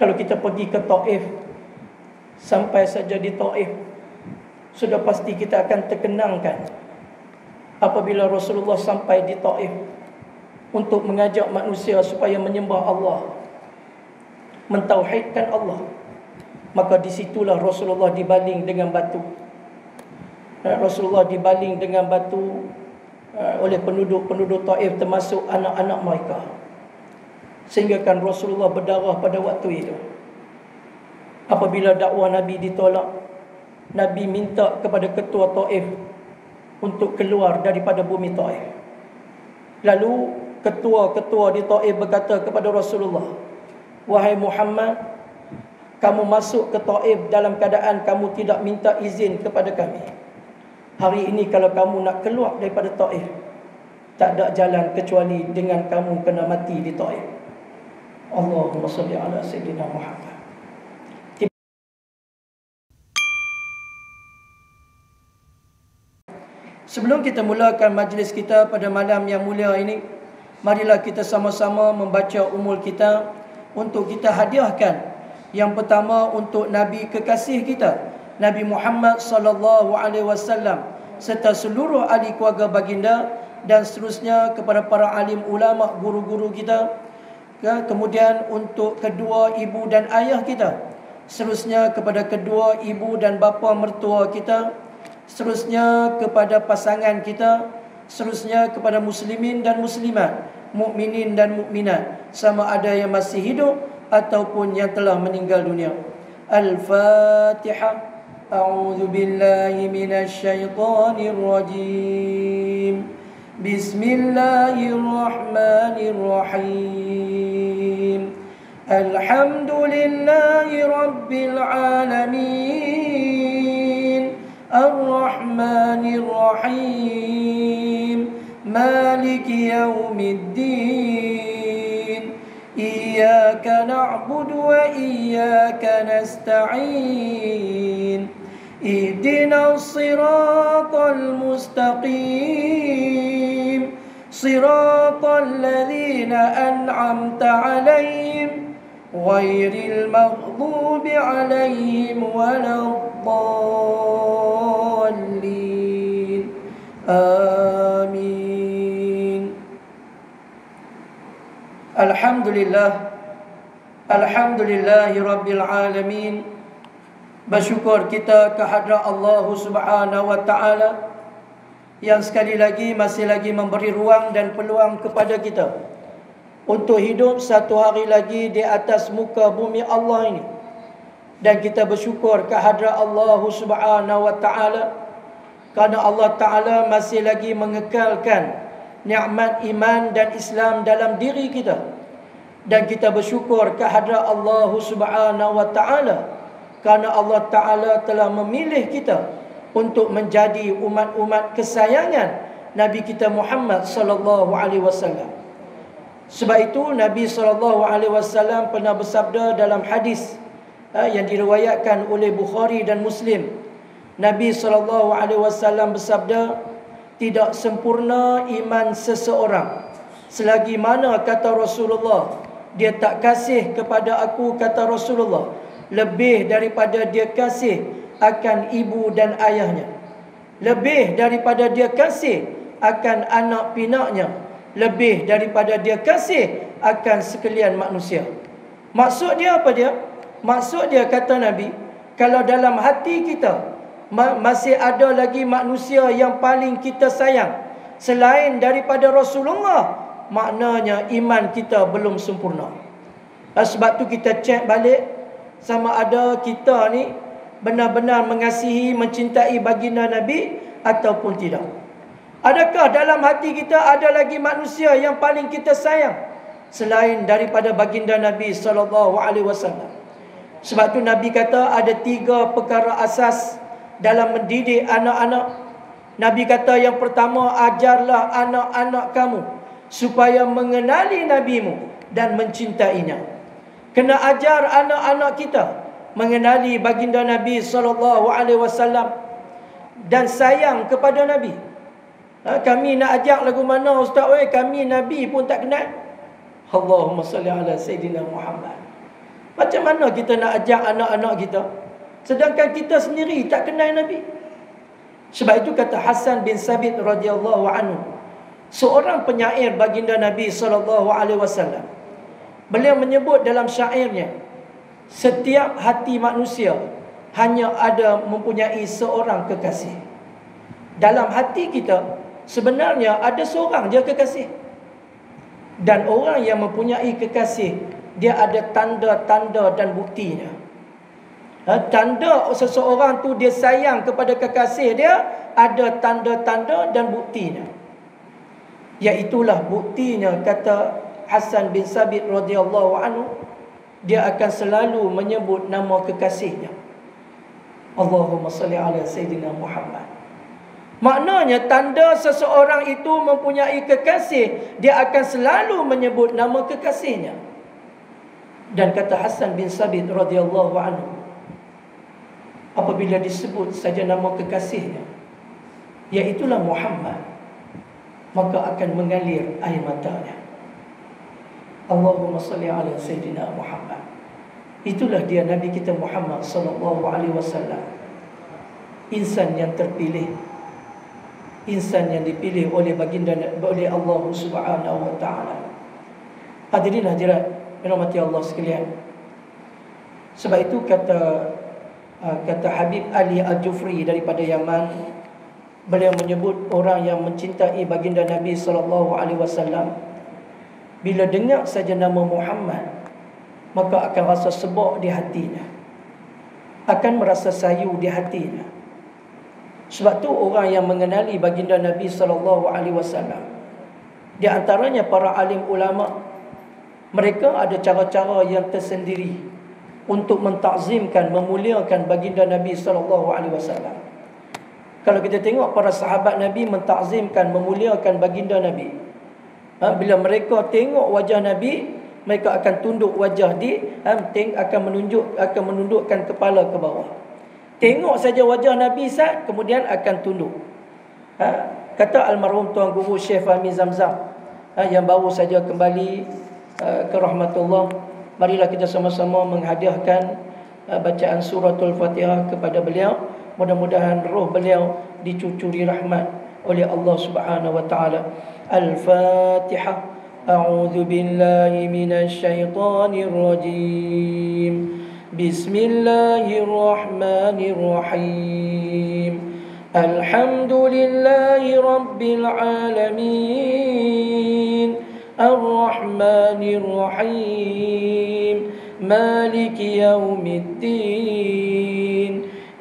Kalau kita pergi ke Taif, sampai saja di Taif, sudah pasti kita akan terkenangkan apabila Rasulullah sampai di Taif untuk mengajak manusia supaya menyembah Allah, mentauhidkan Allah. Maka disitulah Rasulullah dibaling dengan batu. Rasulullah dibaling dengan batu oleh penduduk-penduduk Taif, termasuk anak-anak mereka. Sehingga kan Rasulullah berdarah pada waktu itu. Apabila dakwah Nabi ditolak, Nabi minta kepada ketua Taif untuk keluar daripada bumi Taif. Lalu ketua-ketua di Taif berkata kepada Rasulullah, "Wahai Muhammad, kamu masuk ke Taif dalam keadaan kamu tidak minta izin kepada kami. Hari ini kalau kamu nak keluar daripada Taif, tak ada jalan kecuali dengan kamu kena mati di Taif." Allahumma salli ala Sayyidina Muhammad. Sebelum kita mulakan majlis kita pada malam yang mulia ini, marilah kita sama-sama membaca umul kita untuk kita hadiahkan. Yang pertama untuk Nabi kekasih kita, Nabi Muhammad sallallahu alaihi wasallam, serta seluruh ahli keluarga baginda, dan seterusnya kepada para alim ulama, guru-guru kita. Kemudian untuk kedua ibu dan ayah kita, seterusnya kepada kedua ibu dan bapa mertua kita, seterusnya kepada pasangan kita, seterusnya kepada muslimin dan muslimat, mukminin dan mukminat, sama ada yang masih hidup ataupun yang telah meninggal dunia. Al-Fatihah. A'udzu billahi minasy syaithanir rajim. Bismillahirrahmanirrahim. Alhamdulillahi rabbil alamin. Ar-Rahmanir Rahim. Maliki yaumiddin. Iyyaka na'budu wa iyyaka nasta'in. Ihdinas siratal mustaqim. Siratal ladzina an'amta 'alaihim ghairil maghdubi 'alaihim waladdallin. Amin. Alhamdulillah. Alhamdulillahi rabbil alamin. Bersyukur kita kehadrat Allah Subhanahu wa taala yang sekali lagi masih lagi memberi ruang dan peluang kepada kita untuk hidup satu hari lagi di atas muka bumi Allah ini. Dan kita bersyukur kehadrat Allah Subhanahu wa taala kerana Allah taala masih lagi mengekalkan nikmat iman dan Islam dalam diri kita. Dan kita bersyukur kehadrat Allah Subhanahu wa taala kerana Allah taala telah memilih kita untuk menjadi umat-umat kesayangan Nabi kita Muhammad sallallahu alaihi wasallam. Sebab itu Nabi sallallahu alaihi wasallam pernah bersabda dalam hadis yang diriwayatkan oleh Bukhari dan Muslim. Nabi sallallahu alaihi wasallam bersabda, tidak sempurna iman seseorang selagi mana, kata Rasulullah, dia tak kasih kepada aku, kata Rasulullah, lebih daripada dia kasih akan ibu dan ayahnya, lebih daripada dia kasih akan anak pinaknya, lebih daripada dia kasih akan sekalian manusia. Maksud dia apa dia? Maksud dia, kata Nabi, kalau dalam hati kita masih ada lagi manusia yang paling kita sayang selain daripada Rasulullah, maknanya iman kita belum sempurna. Sebab tu kita cek balik sama ada kita ni benar-benar mengasihi, mencintai baginda Nabi ataupun tidak. Adakah dalam hati kita ada lagi manusia yang paling kita sayang selain daripada baginda Nabi sallallahu alaihi wasallam? Sebab tu Nabi kata ada 3 perkara asas dalam mendidik anak-anak. Nabi kata yang pertama, ajarlah anak-anak kamu supaya mengenali nabimu dan mencintainya. Kena ajar anak-anak kita mengenali baginda Nabi sallallahu alaihi wasallam dan sayang kepada Nabi. Kami nak ajak lagu mana ustaz? Kami Nabi pun tak kenal. Allahumma salli ala Sayyidina Muhammad. Macam mana kita nak ajak anak-anak kita sedangkan kita sendiri tak kenal Nabi? Sebab itu kata Hasan bin Sabit radhiyallahu anhu, seorang penyair baginda Nabi SAW, beliau menyebut dalam syairnya, setiap hati manusia hanya ada mempunyai seorang kekasih. Dalam hati kita sebenarnya ada seorang je kekasih. Dan orang yang mempunyai kekasih, dia ada tanda-tanda dan buktinya. Tanda seseorang tu dia sayang kepada kekasih dia, ada tanda-tanda dan buktinya. Iaitulah buktinya, kata Hasan bin Sabit radhiyallahu anhu, dia akan selalu menyebut nama kekasihnya. Allahumma salli ala Sayyidina Muhammad. Maknanya tanda seseorang itu mempunyai kekasih, dia akan selalu menyebut nama kekasihnya. Dan kata Hasan bin Sabit radhiyallahu anhu, apabila disebut saja nama kekasihnya, iaitulah Muhammad, maka akan mengalir air matanya. Allahumma salli ala Sayyidina Muhammad. Itulah dia Nabi kita Muhammad sallallahu alaihi wasallam. Insan yang terpilih, insan yang dipilih oleh baginda, oleh Allah Subhanahu wa taala. Hadirin hadirat rahmati Allah sekalian. Sebab itu kata Habib Ali Al-Jufri daripada Yaman, beliau menyebut orang yang mencintai baginda Nabi sallallahu alaihi wasallam, bila dengar saja nama Muhammad, maka akan rasa sebab di hatinya, akan merasa sayu di hatinya. Sebab tu orang yang mengenali baginda Nabi sallallahu alaihi wasallam, di antaranya para alim ulama, mereka ada cara-cara yang tersendiri untuk mentakzimkan, memuliakan baginda Nabi sallallahu alaihi wasallam. Kalau kita tengok para sahabat Nabi mentakzimkan, memuliakan baginda Nabi, bila mereka tengok wajah Nabi, mereka akan tunduk wajah akan menundukkan kepala ke bawah. Tengok saja wajah Nabi sat, kemudian akan tunduk. Kata almarhum Tuan Guru Syekh Fahmi Zamzam, yang baru saja kembali ke rahmatullah, marilah kita sama-sama menghadiahkan bacaan suratul Fatihah kepada beliau. Mudah-mudahan roh beliau dicucuri rahmat oleh Allah Subhanahu wa taala. Al-Fatihah. A'udzu billahi minasy syaithanir rajim. Bismillahirrahmanirrahim. Alhamdulillahi rabbil alamin. Ar-Rahmanir Rahim. Maliki yaumiddin.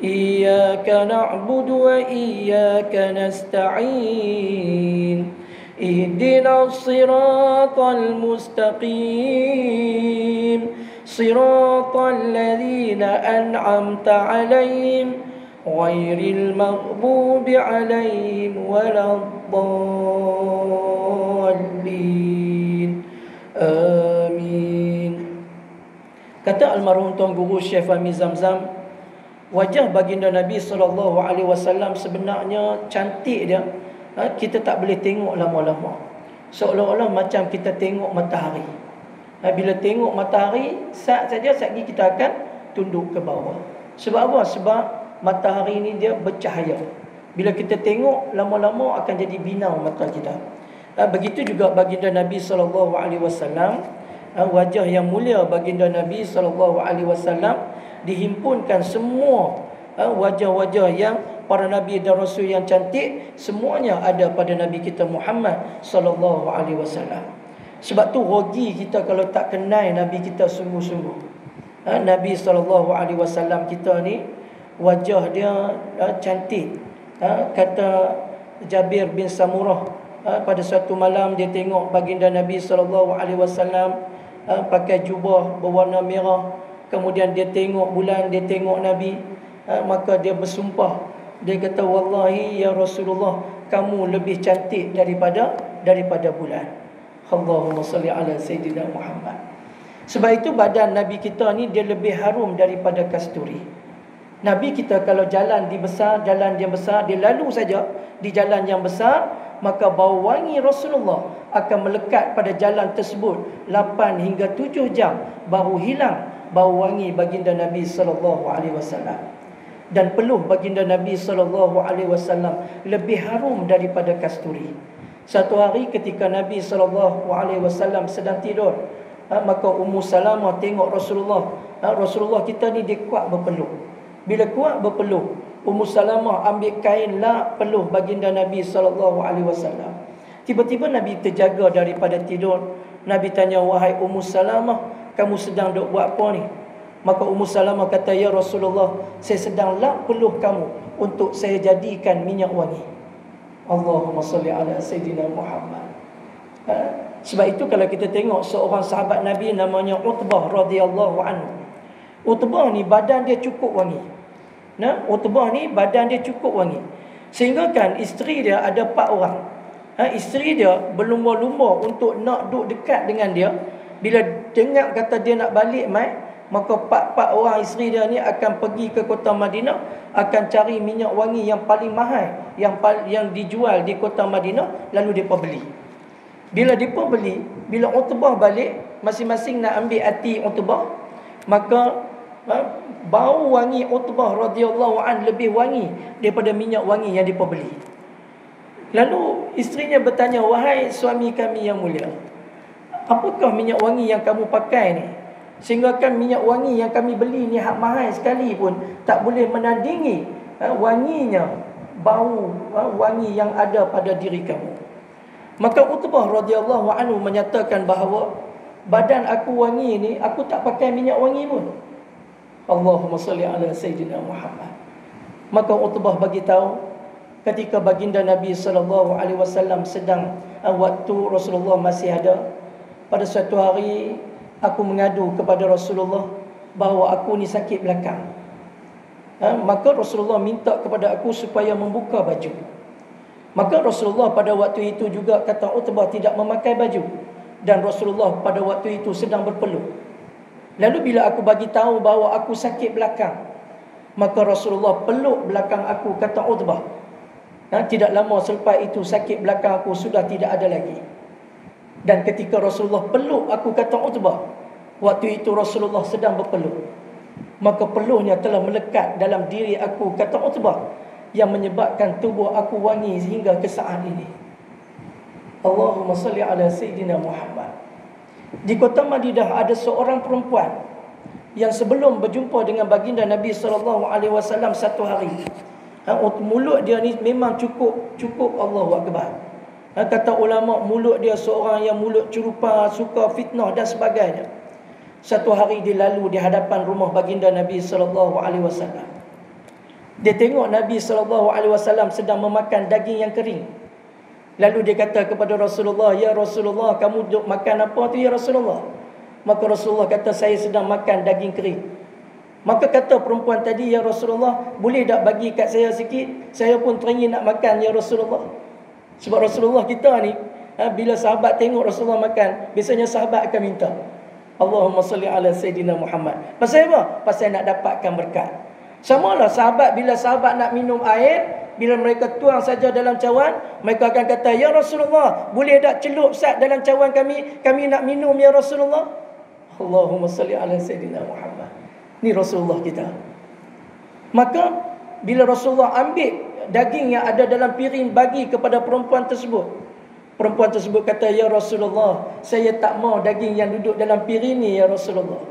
Iyyaka na'budu wa iyyaka nasta'in. Ihdinas siratal mustaqim. Siratal ladzina an'amta 'alaihim ghairil maghdubi 'alaihim waladdallin. Amin. Kata almarhum Tuan Guru Syekh Fahmi Zamzam, wajah baginda Nabi SAW sebenarnya cantik dia. Kita tak boleh tengok lama-lama, seolah-olah macam kita tengok matahari. Bila tengok matahari, saat saja lagi kita akan tunduk ke bawah. Sebab apa? Sebab matahari ini dia bercahaya. Bila kita tengok lama-lama akan jadi binau mata kita. Begitu juga baginda Nabi SAW, wajah yang mulia baginda Nabi SAW dihimpunkan semua wajah-wajah yang para nabi dan rasul yang cantik, semuanya ada pada Nabi kita Muhammad sallallahu alaihi wasallam. Sebab tu rugi kita kalau tak kenal Nabi kita sungguh-sungguh. Nabi sallallahu alaihi wasallam kita ni wajah dia cantik. Kata Jabir bin Samurah, pada suatu malam dia tengok baginda Nabi sallallahu alaihi wasallam pakai jubah berwarna merah. Kemudian dia tengok bulan, dia tengok Nabi, maka dia bersumpah. Dia kata, wallahi ya Rasulullah, kamu lebih cantik daripada bulan. Allahumma salli ala Sayyidina Muhammad. Sebab itu badan Nabi kita ni dia lebih harum daripada kasturi. Nabi kita kalau jalan dia besar, dia lalu saja di jalan yang besar, maka bau wangi Rasulullah akan melekat pada jalan tersebut 8 hingga 7 jam baru hilang bau wangi baginda Nabi SAW. Dan peluh baginda Nabi SAW lebih harum daripada kasturi. Satu hari ketika Nabi SAW sedang tidur, maka Ummu Salamah tengok Rasulullah. Rasulullah kita ni dia kuat berpeluh. Bila kuat berpeluh, Ummu Salamah ambil kain lap peluh baginda Nabi SAW. Tiba-tiba Nabi terjaga daripada tidur. Nabi tanya, wahai Ummu Salamah, kamu sedang duk buat apa ni? Maka Ummu Salamah kata, ya Rasulullah, saya sedang lap peluh kamu untuk saya jadikan minyak wangi. Allahumma salli ala Sayyidina Muhammad. Sebab itu kalau kita tengok seorang sahabat Nabi namanya Utbah radhiyallahu anhu. Utbah ni badan dia cukup wangi. Utbah ni badan dia cukup wangi. Sehingga kan isteri dia ada 4 orang. Isteri dia berlumba-lumba untuk nak duduk dekat dengan dia. Bila dengar kata dia nak balik mai, maka 4 orang isteri dia ni akan pergi ke kota Madinah, akan cari minyak wangi yang paling mahal yang dijual di kota Madinah, lalu depa beli. Bila depa beli, bila Utbah balik, masing-masing nak ambil hati Utbah, maka bau wangi Utbah radhiyallahu an lebih wangi daripada minyak wangi yang depa beli. Lalu isterinya bertanya, wahai suami kami yang mulia, apakah minyak wangi yang kamu pakai ni? Sehingga kan minyak wangi yang kami beli ni hak mahal sekali pun tak boleh menandingi wanginya bau wangi yang ada pada diri kamu. Maka Utbah radhiyallahu anhu menyatakan bahawa badan aku wangi ni, aku tak pakai minyak wangi pun. Allahumma salli ala Sayyidina Muhammad. Maka Utbah bagi tahu, ketika baginda Nabi SAW sedang waktu Rasulullah masih ada, pada suatu hari aku mengadu kepada Rasulullah bahawa aku ni sakit belakang. Maka Rasulullah minta kepada aku supaya membuka baju. Maka Rasulullah pada waktu itu juga kata Utbah tidak memakai baju, dan Rasulullah pada waktu itu sedang berpeluh. Lalu bila aku bagi tahu bahawa aku sakit belakang, maka Rasulullah peluk belakang aku, kata Utbah. Tidak lama selepas itu sakit belakang aku sudah tidak ada lagi. Dan ketika Rasulullah peluk aku, kata Utbah, waktu itu Rasulullah sedang berpeluh. Maka peluhnya telah melekat dalam diri aku, kata Utbah, yang menyebabkan tubuh aku wangi sehingga ke saat ini. Allahumma salli ala Sayyidina Muhammad. Di kota Madinah ada seorang perempuan yang sebelum berjumpa dengan baginda Nabi SAW satu hari, mulut dia ni memang cukup Allahu Akbar. Kata ulama, mulut dia seorang yang mulut curupa, suka fitnah dan sebagainya. Satu hari dia lalu di hadapan rumah baginda Nabi SAW. Dia tengok Nabi SAW sedang memakan daging yang kering. Lalu dia kata kepada Rasulullah, ya Rasulullah, kamu duk makan apa tu ya Rasulullah? Maka Rasulullah kata, saya sedang makan daging kering. Maka kata perempuan tadi, ya Rasulullah, boleh tak bagi kat saya sikit? Saya pun teringin nak makan ya Rasulullah. Sebab Rasulullah kita ni, bila sahabat tengok Rasulullah makan, biasanya sahabat akan minta, Allahumma salli ala Sayyidina Muhammad. Pasal apa? Pasal nak dapatkan berkat. Samalah sahabat, bila sahabat nak minum air, bila mereka tuang saja dalam cawan, mereka akan kata, ya Rasulullah, boleh tak celup sat dalam cawan kami nak minum ya Rasulullah. Allahumma salli ala Sayyidina Muhammad. Ni Rasulullah kita. Maka bila Rasulullah ambil daging yang ada dalam piring bagi kepada perempuan tersebut, perempuan tersebut kata, ya Rasulullah, saya tak mau daging yang duduk dalam piring ni ya Rasulullah.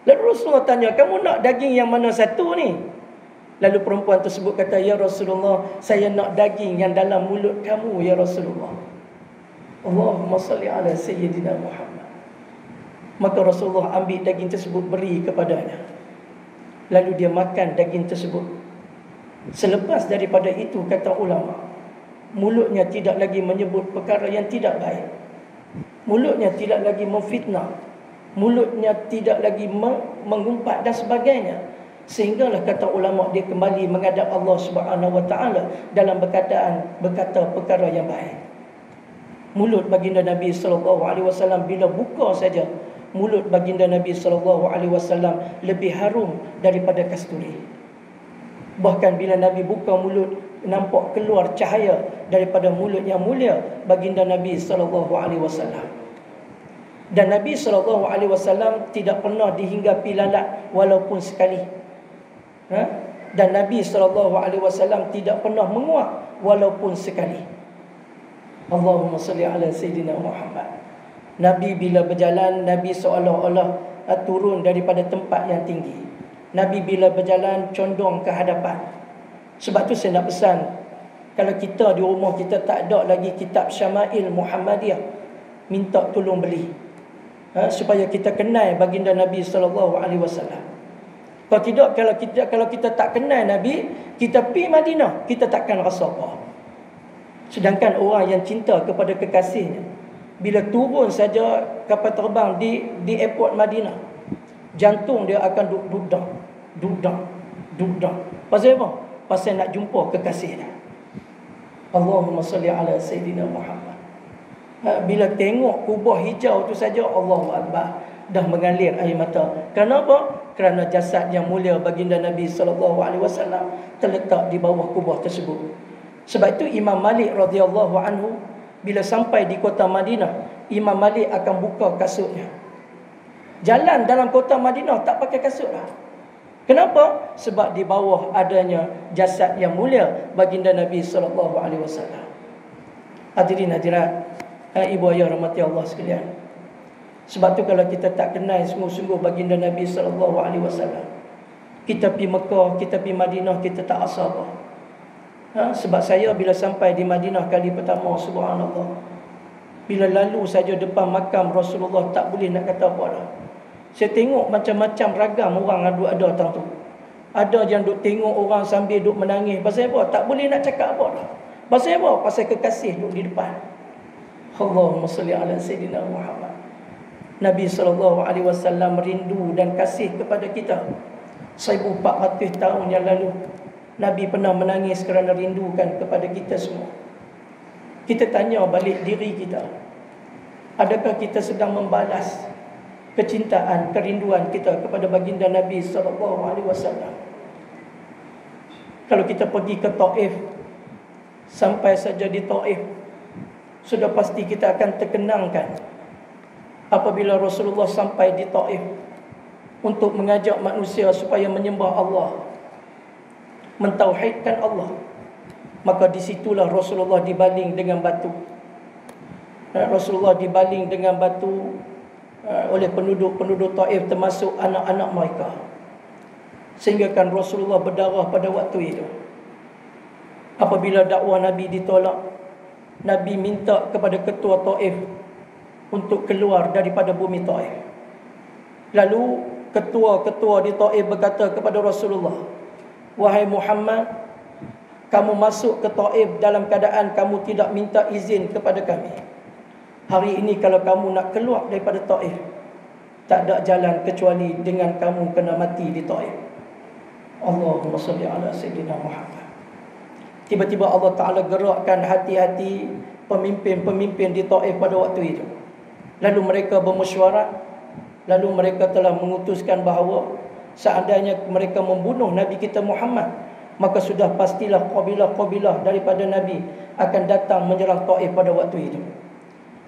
Lalu Rasulullah tanya, kamu nak daging yang mana satu ni? Lalu perempuan tersebut kata, ya Rasulullah, saya nak daging yang dalam mulut kamu ya Rasulullah. Allahumma salli ala Sayyidina Muhammad. Maka Rasulullah ambil daging tersebut, beri kepadanya. Lalu dia makan daging tersebut. Selepas daripada itu, kata ulama, mulutnya tidak lagi menyebut perkara yang tidak baik. Mulutnya tidak lagi memfitnah. Mulutnya tidak lagi mengumpat dan sebagainya. Sehinggalah kata ulama, dia kembali menghadap Allah Subhanahu Wa Taala dalam berkata perkara yang baik. Mulut baginda Nabi SAW bila buka saja, mulut baginda Nabi SAW lebih harum daripada kasturi. Bahkan bila Nabi buka mulut, nampak keluar cahaya daripada mulut yang mulia baginda Nabi SAW. Dan Nabi SAW tidak pernah dihinggapi lalat walaupun sekali. Dan Nabi SAW tidak pernah menguap walaupun sekali. Allahumma salli ala Sayyidina Muhammad. Nabi bila berjalan, Nabi seolah-olah turun daripada tempat yang tinggi. Nabi bila berjalan condong ke hadapan. Sebab tu saya nak pesan, kalau kita di rumah kita tak ada lagi kitab Syama'il Muhammadiyah, minta tolong beli, supaya kita kenal baginda Nabi SAW. Kalau tidak, kalau kita tak kenal Nabi, kita pergi Madinah, kita takkan rasa apa. Sedangkan orang yang cinta kepada kekasihnya, bila turun saja kapal terbang di airport Madinah, jantung dia akan dudang. Pasal apa? Pasal nak jumpa kekasihnya. Allahumma salli ala Sayyidina Muhammad. Bila tengok kubah hijau tu saja, Allahu Akbar, dah mengalir air mata. Kenapa? Kerana jasad yang mulia baginda Nabi SAW terletak di bawah kubah tersebut. Sebab itu Imam Malik radhiyallahu anhu bila sampai di kota Madinah, Imam Malik akan buka kasutnya. Jalan dalam kota Madinah tak pakai kasut lah. Kenapa? Sebab di bawah adanya jasad yang mulia baginda Nabi SAW. Hadirin hadirat, ibu ayah rahmati Allah sekalian. Sebab tu kalau kita tak kenal sungguh-sungguh baginda Nabi SAW, kita pergi Mekah, kita pergi Madinah, kita tak rasa apa. Sebab saya bila sampai di Madinah kali pertama, subhanallah, bila lalu saja depan makam Rasulullah, tak boleh nak kata apa dah. Saya tengok macam-macam ragam orang ada tang tu. Ada yang duk tengok orang sambil duk menangis. Pasal apa? Tak boleh nak cakap apa dah. Pasal apa? Pasal kekasih duk di depan. Allahumma salli ala Sayyidina Muhammad. Nabi SAW rindu dan kasih kepada kita. 1400 tahun yang lalu, Nabi pernah menangis kerana rindukan kepada kita semua. Kita tanya balik diri kita, adakah kita sedang membalas kecintaan, kerinduan kita kepada baginda Nabi SAW? Kalau kita pergi ke Taif, sampai saja di Taif, sudah pasti kita akan terkenangkan apabila Rasulullah sampai di Taif untuk mengajak manusia supaya menyembah Allah, mentauhidkan Allah. Maka disitulah Rasulullah dibaling dengan batu. Rasulullah dibaling dengan batu oleh penduduk-penduduk Taif, termasuk anak-anak mereka. Sehingga kan Rasulullah berdarah pada waktu itu. Apabila dakwah Nabi ditolak, Nabi minta kepada ketua Taif untuk keluar daripada bumi Taif. Lalu ketua-ketua di Taif berkata kepada Rasulullah, "Wahai Muhammad, kamu masuk ke Taif dalam keadaan kamu tidak minta izin kepada kami. Hari ini kalau kamu nak keluar daripada Taif, tak ada jalan kecuali dengan kamu kena mati di Taif." Allahumma salli ala Sayyidina Muhammad. Tiba-tiba Allah Ta'ala gerakkan hati-hati pemimpin-pemimpin di Taif pada waktu itu. Lalu mereka bermesyuarat. Lalu mereka telah mengutuskan bahawa seandainya mereka membunuh Nabi kita Muhammad, maka sudah pastilah kabilah-kabilah daripada Nabi akan datang menyerang Taif pada waktu itu.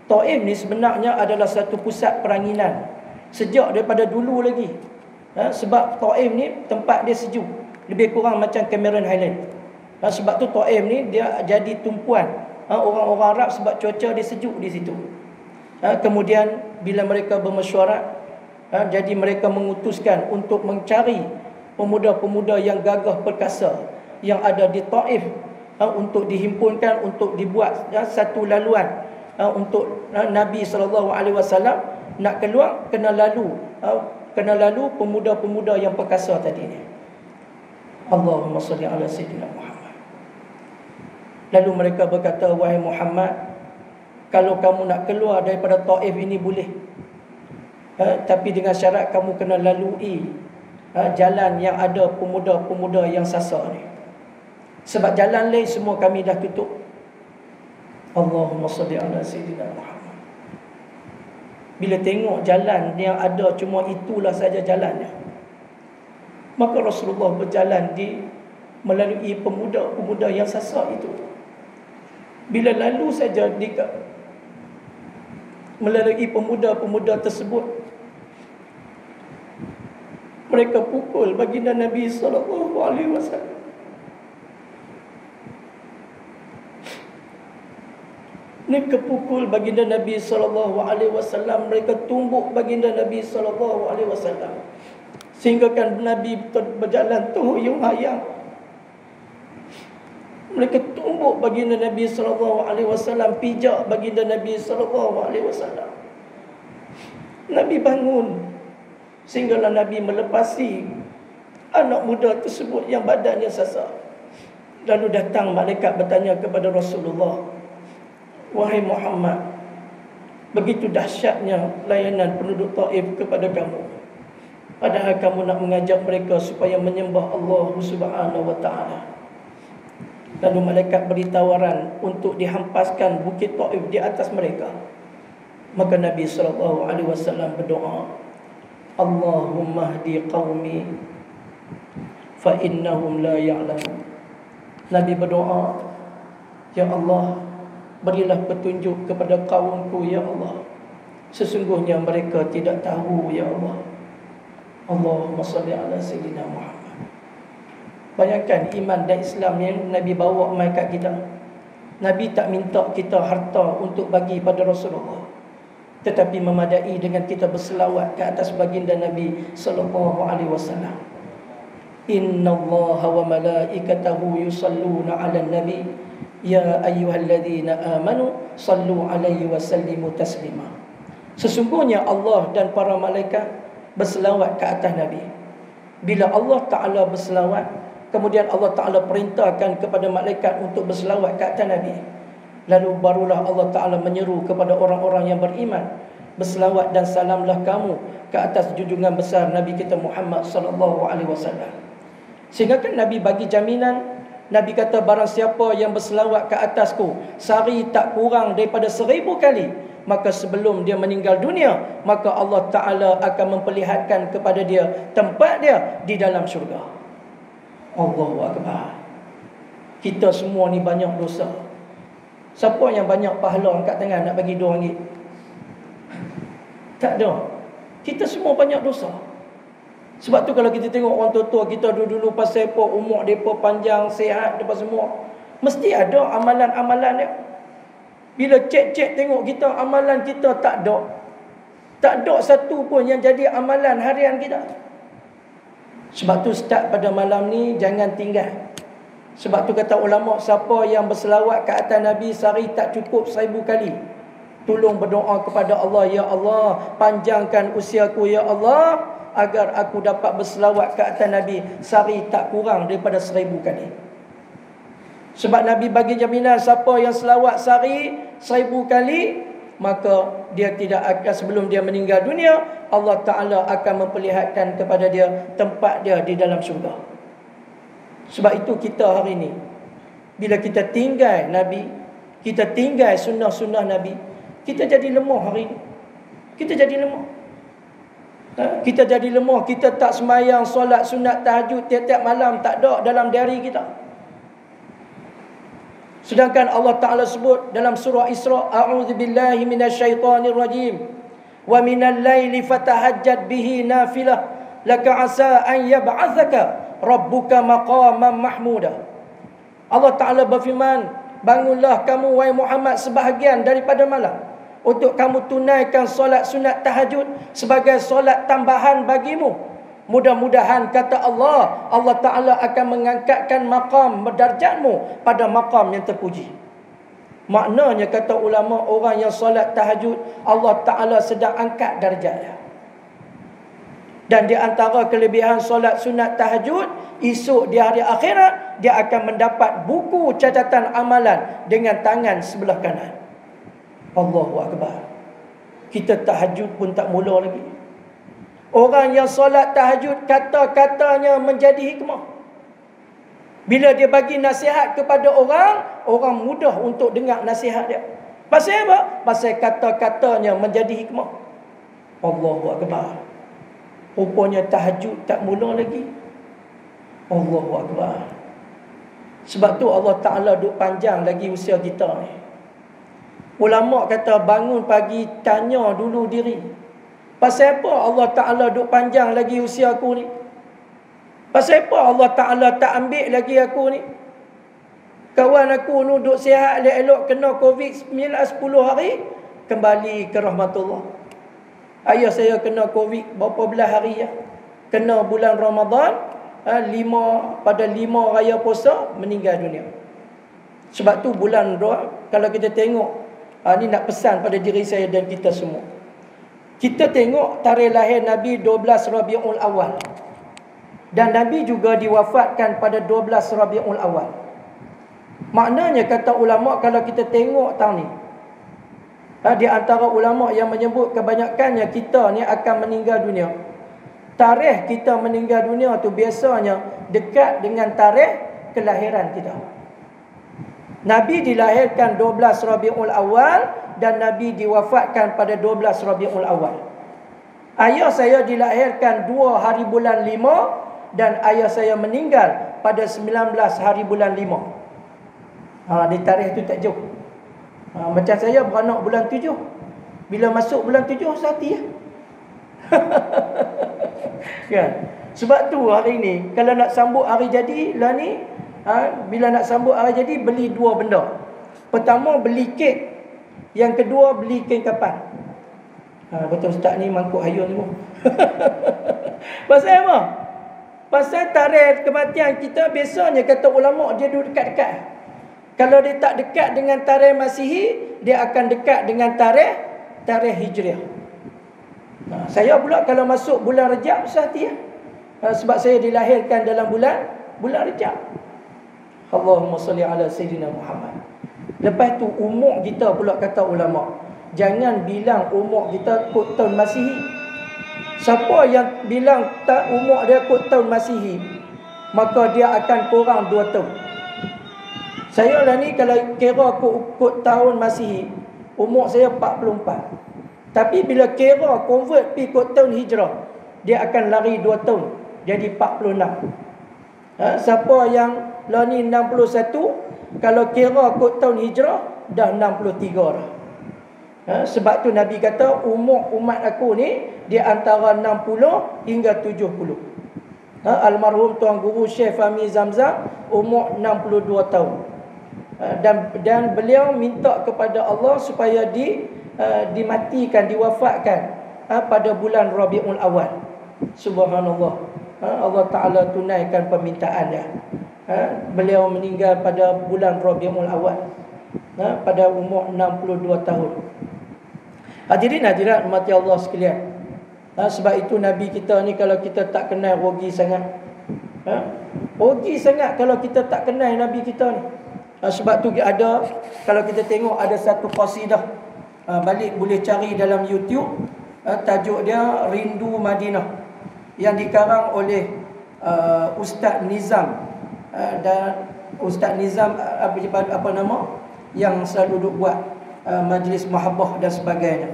Taif ni sebenarnya adalah satu pusat peranginan sejak daripada dulu lagi. Sebab Taif ni tempat dia sejuk, lebih kurang macam Cameron Highland. Sebab tu Taif ni dia jadi tumpuan orang-orang Arab sebab cuaca dia sejuk di situ. Kemudian bila mereka bermesyuarat, jadi mereka mengutuskan untuk mencari pemuda-pemuda yang gagah perkasa yang ada di Taif, untuk dihimpunkan, untuk dibuat satu laluan untuk Nabi SAW nak keluar, kena lalu pemuda-pemuda yang perkasa tadi ni. Allahumma salli ala Sayyidina Muhammad. Lalu mereka berkata, "Wahai Muhammad, kalau kamu nak keluar daripada Taif ini boleh, tapi dengan syarat kamu kena lalui jalan yang ada pemuda-pemuda yang sasar ni. Sebab jalan lain semua kami dah tutup." Allahumma salli ala Sayyidina Muhammad. Bila tengok jalan yang ada cuma itulah saja jalannya, maka Rasulullah berjalan melalui pemuda-pemuda yang sasar itu. Bila lalu saja melalui pemuda-pemuda tersebut. Mereka pukul baginda Nabi SAW. Mereka pukul baginda Nabi SAW. Mereka tumbuk baginda Nabi SAW. Sehingga kan Nabi berjalan terhuyung hayang. Mereka tumbuk baginda Nabi SAW, pijak baginda Nabi SAW. Nabi bangun, sehinggalah Nabi melepasi anak muda tersebut yang badannya sasar. Lalu datang malaikat bertanya kepada Rasulullah, "Wahai Muhammad, begitu dahsyatnya layanan penduduk Taif kepada kamu. Padahal kamu nak mengajak mereka supaya menyembah Allah Subhanahu wa ta'ala." Lalu malaikat beri tawaran untuk dihampaskan bukit Taif di atas mereka. Maka Nabi SAW berdoa, "Allahumma hdi qaumi fa innahum la ya'lamun." Nabi berdoa, "Ya Allah, berilah petunjuk kepada kaumku ya Allah. Sesungguhnya mereka tidak tahu ya Allah." Allahumma salli ala sayyidina Muhammad. Bayangkan iman dan Islam yang Nabi bawa mai kat kita. Nabi tak minta kita harta untuk bagi pada Rasulullah, tetapi memadai dengan kita berselawat ke atas baginda Nabi sallallahu alaihi wasallam. Innallaha wa malaikatahu yusalluna 'alan nabi ya ayyuhalladzina amanu sallu 'alaihi wa sallimu taslima. Sesungguhnya Allah dan para malaikat berselawat ke atas Nabi. Bila Allah Ta'ala berselawat, kemudian Allah Ta'ala perintahkan kepada malaikat untuk berselawat ke atas Nabi. Lalu barulah Allah Ta'ala menyeru kepada orang-orang yang beriman, berselawat dan salamlah kamu ke atas junjungan besar Nabi kita Muhammad sallallahu alaihi wasallam. Sehingga kan Nabi bagi jaminan. Nabi kata, barang siapa yang berselawat ke atasku sehari tak kurang daripada 1000 kali, maka sebelum dia meninggal dunia, maka Allah Ta'ala akan memperlihatkan kepada dia tempat dia di dalam syurga. Allahu Akbar. Kita semua ni banyak dosa. Siapa yang banyak pahala angkat tangan nak bagi RM2? Tak ada. Kita semua banyak dosa. Sebab tu kalau kita tengok orang tua-tua kita dulu pasal apa, umur mereka panjang, sihat, apa semua, mesti ada amalan-amalan dia. Bila cek-cek tengok kita, amalan kita tak ada. Tak ada satu pun yang jadi amalan harian kita. Sebab tu start pada malam ni, jangan tinggal. Sebab tu kata ulama, siapa yang berselawat ke atas Nabi sehari tak cukup 1000 kali, tolong berdoa kepada Allah, ya Allah, panjangkan usiaku ya Allah, agar aku dapat berselawat ke atas Nabi sehari tak kurang daripada 1000 kali. Sebab Nabi bagi jaminan, siapa yang selawat sehari 1000 kali, maka dia tidak akan, sebelum dia meninggal dunia, Allah Ta'ala akan memperlihatkan kepada dia tempat dia di dalam syurga. Sebab itu kita hari ini, bila kita tinggal Nabi, kita tinggal sunnah-sunnah Nabi, kita jadi lemah hari ini. Kita jadi lemah. Kita jadi lemah. Kita tak sembahyang solat sunat tahajud tiap-tiap malam, tak ada dalam diari kita. Sedangkan Allah Ta'ala sebut dalam surah Isra, a'udzubillahi minasyaitanirrajim, wa minal laili fatahajjad bihi nafilah laka asa an yab'athaka rabbuka maqaman mahmuda. Allah Ta'ala berfirman, bangunlah kamu wahai Muhammad sebahagian daripada malam untuk kamu tunaikan solat sunat tahajud sebagai solat tambahan bagimu. Mudah-mudahan, kata Allah, Allah Ta'ala akan mengangkatkan maqam darjatmu pada maqam yang terpuji. Maknanya, kata ulama, orang yang solat tahajud, Allah Ta'ala sedang angkat darjatnya. Dan di antara kelebihan solat sunat tahajud, esok di hari akhirat, dia akan mendapat buku catatan amalan dengan tangan sebelah kanan. Allahu Akbar. Kita tahajud pun tak mula lagi. Orang yang solat tahajud, kata-katanya menjadi hikmah. Bila dia bagi nasihat kepada orang, orang mudah untuk dengar nasihat dia. Pasal apa? Pasal kata-katanya menjadi hikmah. Allahu Akbar. Rupanya tahajud tak mula lagi. Allahu Akbar. Sebab tu Allah Ta'ala duk panjang lagi usia kita ni. Ulama kata bangun pagi, tanya dulu diri, pasal apa Allah Ta'ala duk panjang lagi usia aku ni? Pasal apa Allah Ta'ala tak ambil lagi aku ni? Kawan aku ni duk sihat elok-elok, kena COVID-19 10 hari, kembali ke rahmatullah. Ayah saya kena COVID berapa belas hari ya? Kena bulan Ramadan, pada 5 raya puasa, meninggal dunia. Sebab tu bulan doa, kalau kita tengok, ni nak pesan pada diri saya dan kita semua. Kita tengok tarikh lahir Nabi 12 Rabiul Awal. Dan Nabi juga diwafatkan pada 12 Rabiul Awal. Maknanya kata ulama, kalau kita tengok tahun ni, di antara ulama yang menyebut kebanyakannya kita ni akan meninggal dunia. Tarikh kita meninggal dunia tu biasanya dekat dengan tarikh kelahiran kita. Nabi dilahirkan 12 Rabiul Awal dan Nabi diwafatkan pada 12 Rabiul Awal. Ayah saya dilahirkan 2 hari bulan 5 dan ayah saya meninggal pada 19 hari bulan 5. Di tarikh tu tak jauh. Macam saya beranak bulan 7. Bila masuk bulan 7 sati ya. Kan? Sebab tu hari ni kalau nak sambut hari jadi lah ni, bila nak sambut hari jadi, beli 2 benda. Pertama beli kek, yang kedua beli kain kapan. Betul ustaz ni mangkuk hayun ni. Pasal apa? Pasal tarikh kematian kita biasanya kata ulama dia duduk dekat-dekat. Kalau dia tak dekat dengan tarikh Masihi, dia akan dekat dengan tarikh Hijriah. Saya pula kalau masuk bulan Rejab sehati ya. Sebab saya dilahirkan dalam bulan Rejab. Allahumma salli ala Sayyidina Muhammad. Lepas tu umur kita pula kata ulama, jangan bilang umur kita kod tahun Masihi. Siapa yang bilang tak umur dia kod tahun Masihi, maka dia akan kurang 2 tahun. Saya lah ni kalau kira kod tahun Masihi, umur saya 44. Tapi bila kira convert pi kod tahun Hijrah, dia akan lari 2 tahun, jadi 46. Siapa yang lah ni 61, kalau kira kod tahun Hijrah, dah 63 dah. Sebab tu Nabi kata umur umat aku ni di antara 60 hingga 70. Almarhum Tuan Guru Syekh Fahmi Zamzam umur 62 tahun. Dan beliau minta kepada Allah supaya dimatikan, diwafatkan pada bulan Rabiul Awal. Subhanallah. Allah Ta'ala tunaikan permintaan dia. Beliau meninggal pada bulan Rabiul Awal, pada umur 62 tahun. Hadirin hadirat mati Allah sekalian. Sebab itu Nabi kita ni kalau kita tak kenal, rugi sangat. Rugi sangat kalau kita tak kenal Nabi kita ni. Sebab tu ada, kalau kita tengok ada satu qasidah, balik boleh cari dalam YouTube, tajuk dia Rindu Madinah, yang dikarang oleh Ustaz Nizam, dan Ustaz Nizam apa nama yang selalu duk buat majlis mahabbah dan sebagainya.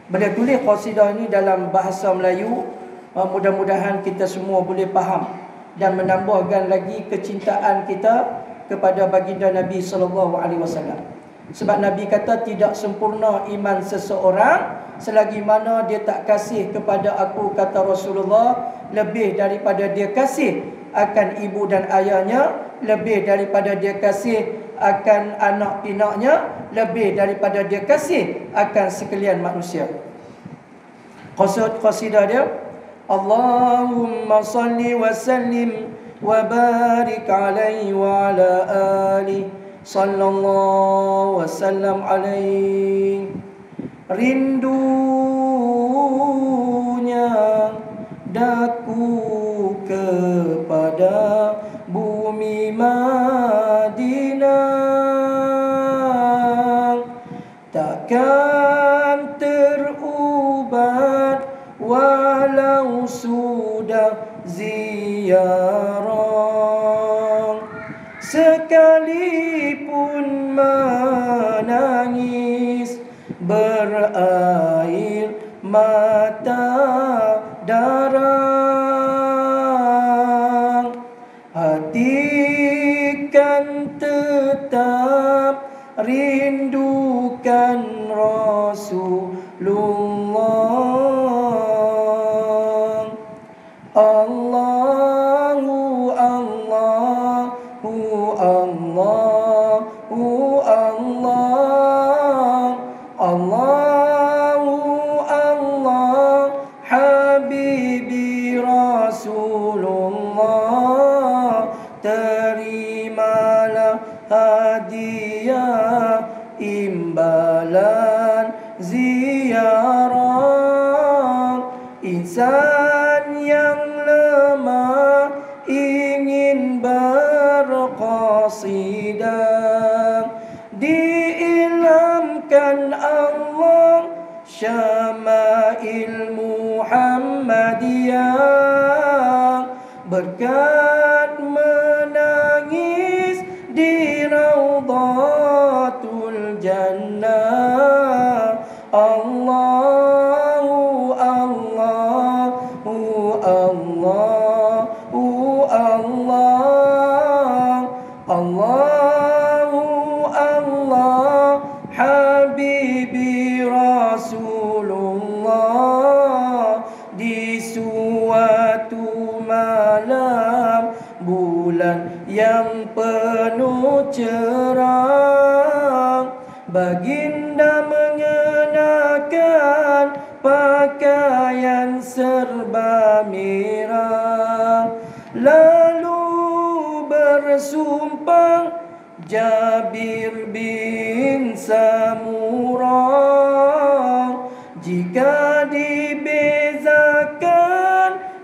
Beliau tulis qasidah ini dalam bahasa Melayu. Mudah-mudahan kita semua boleh faham dan menambahkan lagi kecintaan kita kepada baginda Nabi SAW. Sebab Nabi kata tidak sempurna iman seseorang selagi mana dia tak kasih kepada aku, kata Rasulullah, lebih daripada dia kasih akan ibu dan ayahnya, lebih daripada dia kasih akan anak pinaknya, lebih daripada dia kasih akan sekalian manusia. Qasidah dia, Allahumma salli wa sallim wa barik alaihi wa ala alihi sallallahu wasallam alaihi. Rindunya daku kepada bumi Madinah, takkan terubat walau sudah ziarah, sekalipun menangis berair mata darah, hati kan tetap rindukan Allahu Allahu Allahu Allah, Allahu Allah, Habibi Rasulullah. Terimalah hadiah imbalan ziarah. Insan yang lemah ingin berqasidah, diilhamkan Allah syama'il Muhammadiyah. Berkat menangis di Raudhatul Jannah. Allahu Allahu Allahu Allah, Allahu Allah, Habibi Rasulullah. Di suatu malam bulan yang penuh cerah, baginda mengenakan pakaian serba merah, lalu bersumpah Jabir bin Samurah, jika dibezakan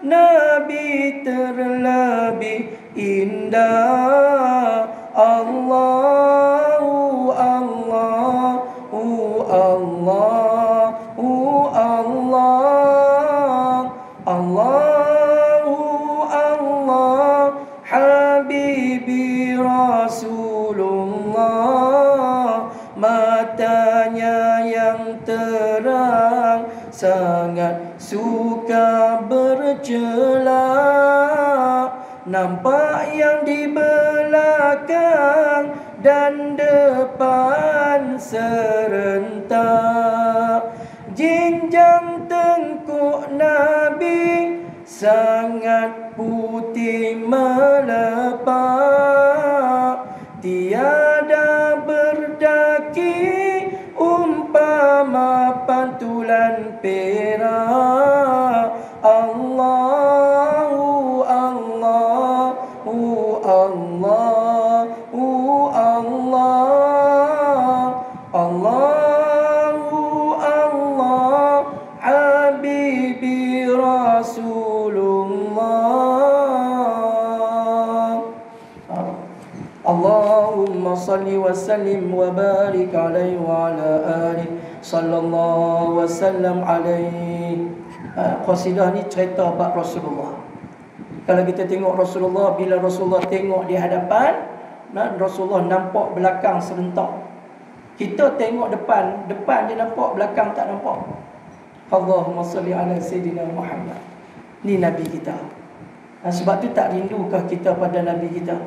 Nabi terlebih indah. Allahu Allahu Allahu Allah, Allahu Allah, Habibi Rasulullah. Matanya yang terang sangat suka bercela, nampak yang di belakang dan depan serentak. Jinjang tengkuk Nabi sangat putih melepak, tiada berdaki umpama pantulan perak. Allahu Allahu Allahu Allah, Allahu Allah, Habibi Rasulullah. Allahumma salli wa sallim wa barik alaihi wa ala alihi sallallahu wa sallam alaihi. Qasidah ni cerita bab Rasulullah. Kalau kita tengok Rasulullah, bila Rasulullah tengok di hadapan, Rasulullah nampak belakang serentak. Kita tengok depan, depan dia nampak, belakang tak nampak. Allahumma salli ala Sayyidina Muhammad. Ni Nabi kita. Sebab tu tak rindukah kita pada Nabi kita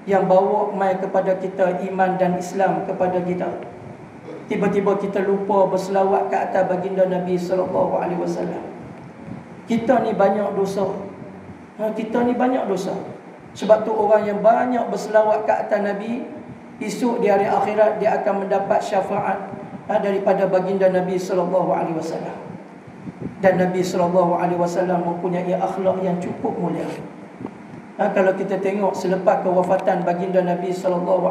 yang bawa mai kepada kita iman dan Islam kepada kita? Tiba-tiba kita lupa berselawat ke atas baginda Nabi SAW. Kita ni banyak dosa. Kita ni banyak dosa. Sebab tu orang yang banyak berselawat ke atas Nabi, esok di hari akhirat dia akan mendapat syafaat daripada baginda Nabi SAW. Dan Nabi SAW mempunyai akhlak yang cukup mulia. Kalau kita tengok selepas kewafatan baginda Nabi SAW,